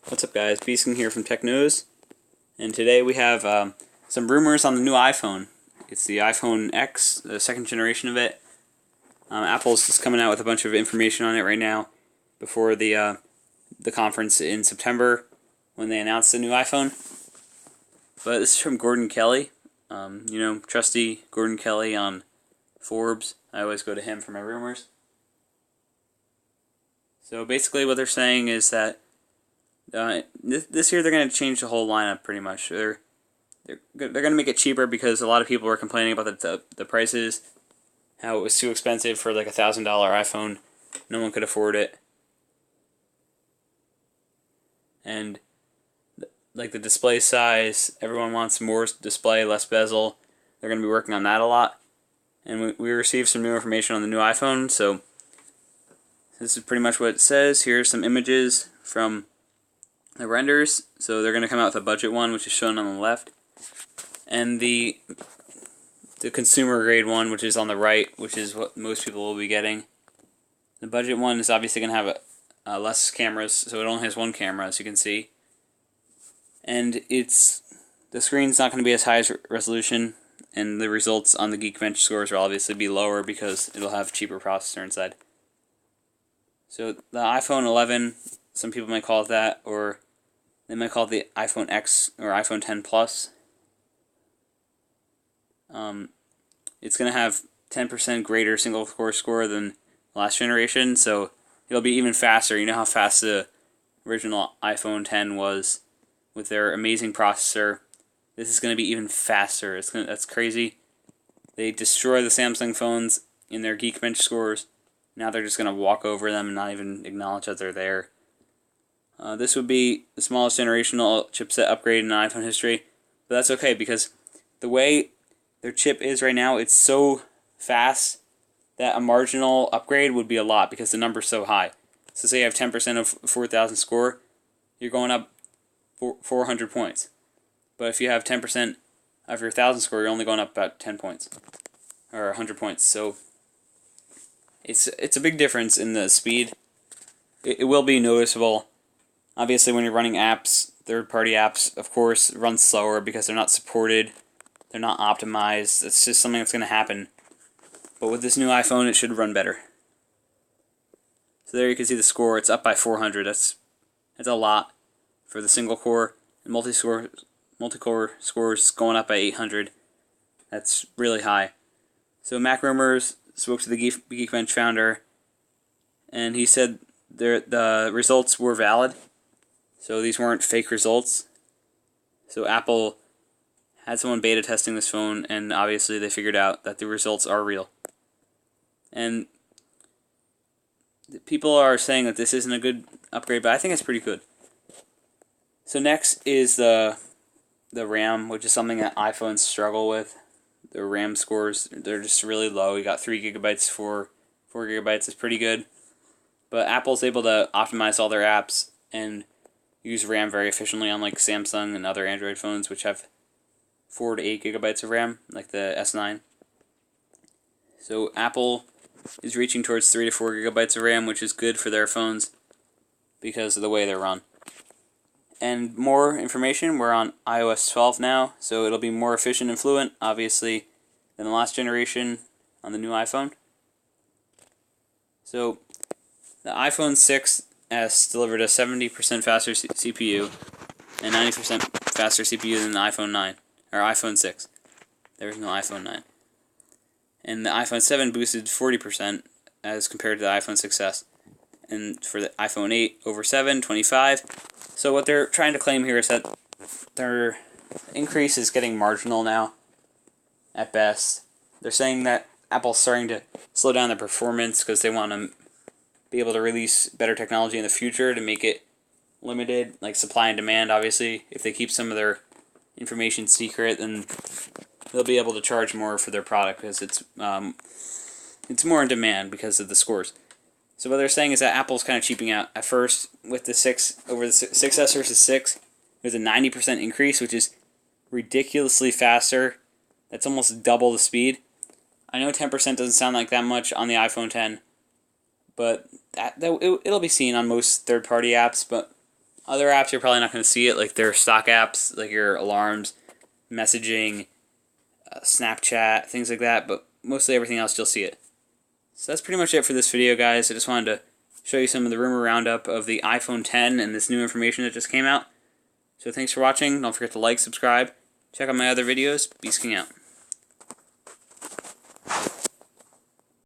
What's up, guys? Beasting here from Tech News, and today we have some rumors on the new iPhone. It's the iPhone X, the second generation of it. Apple's just coming out with a bunch of information on it right now before the conference in September when they announce the new iPhone. But this is from Gordon Kelly, trusty Gordon Kelly on Forbes. I always go to him for my rumors. So basically, what they're saying is that this year they're going to change the whole lineup pretty much. They're going to make it cheaper because a lot of people were complaining about the prices, how it was too expensive for like $1,000 iPhone. No one could afford it, and like the display size, everyone wants more display, less bezel. They're going to be working on that a lot, and we received some new information on the new iPhone. So this is pretty much what it says. Here's some images from the renders. So they're going to come out with a budget one, which is shown on the left, and the consumer grade one, which is on the right, which is what most people will be getting. The budget one is obviously going to have less cameras, so it only has one camera, as you can see, and the screen's not going to be as high as resolution, and the results on the Geekbench scores will obviously be lower because it'll have cheaper processor inside. So the iPhone 11, some people might call it that, or they might call it the iPhone X or iPhone 10 Plus. It's going to have 10% greater single-core score than last generation, so it'll be even faster. You know how fast the original iPhone 10 was with their amazing processor. This is going to be even faster. That's crazy. They destroy the Samsung phones in their Geekbench scores. Now they're just going to walk over them and not even acknowledge that they're there. This would be the smallest generational chipset upgrade in iPhone history, but that's okay because the way their chip is right now, it's so fast that a marginal upgrade would be a lot because the number's so high. So say you have 10% of 4,000 score, you're going up 400 points. But if you have 10% of your 1,000 score, you're only going up about 10 points or 100 points. So it's a big difference in the speed. It will be noticeable. Obviously, when you're running apps, third-party apps, of course, run slower because they're not supported. They're not optimized. It's just something that's going to happen. But with this new iPhone, it should run better. So there you can see the score. It's up by 400. That's a lot for the single core. And multi-core scores going up by 800. That's really high. So Mac Rumors spoke to the Geekbench founder, and he said the results were valid. So these weren't fake results. So Apple had someone beta testing this phone, and obviously they figured out that the results are real. And people are saying that this isn't a good upgrade, but I think it's pretty good. So next is the RAM, which is something that iPhones struggle with. The RAM scores, they're just really low. You got 3 gigabytes, 4 gigabytes is pretty good. But Apple's able to optimize all their apps and use RAM very efficiently, unlike Samsung and other Android phones, which have 4 to 8 gigabytes of RAM, like the S9. So Apple is reaching towards 3 to 4 gigabytes of RAM, which is good for their phones because of the way they're run. And more information, we're on iOS 12 now, so it'll be more efficient and fluent, obviously, than the last generation on the new iPhone. So the iPhone 6s delivered a 70% faster CPU and 90% faster CPU than the iPhone 9, or iPhone 6. There was no iPhone 9. And the iPhone 7 boosted 40% as compared to the iPhone 6s. And for the iPhone 8 over 7, 25. So what they're trying to claim here is that their increase is getting marginal now, at best. They're saying that Apple's starting to slow down their performance because they want to be able to release better technology in the future to make it limited, like supply and demand, obviously. If they keep some of their information secret, then they'll be able to charge more for their product because it's more in demand because of the scores. So what they're saying is that Apple's kind of cheaping out. At first, with the 6 over the 6S versus 6, there's a 90% increase, which is ridiculously faster. That's almost double the speed. I know 10% doesn't sound like that much on the iPhone 10, but it'll be seen on most third-party apps. But Other apps, you're probably not going to see it, like their stock apps, like your alarms, messaging, Snapchat, things like that, but mostly everything else you'll see it. So that's pretty much it for this video, guys. I just wanted to show you some of the rumor roundup of the iPhone 10 and this new information that just came out. So thanks for watching. Don't forget to like, subscribe, check out my other videos. Beast King out.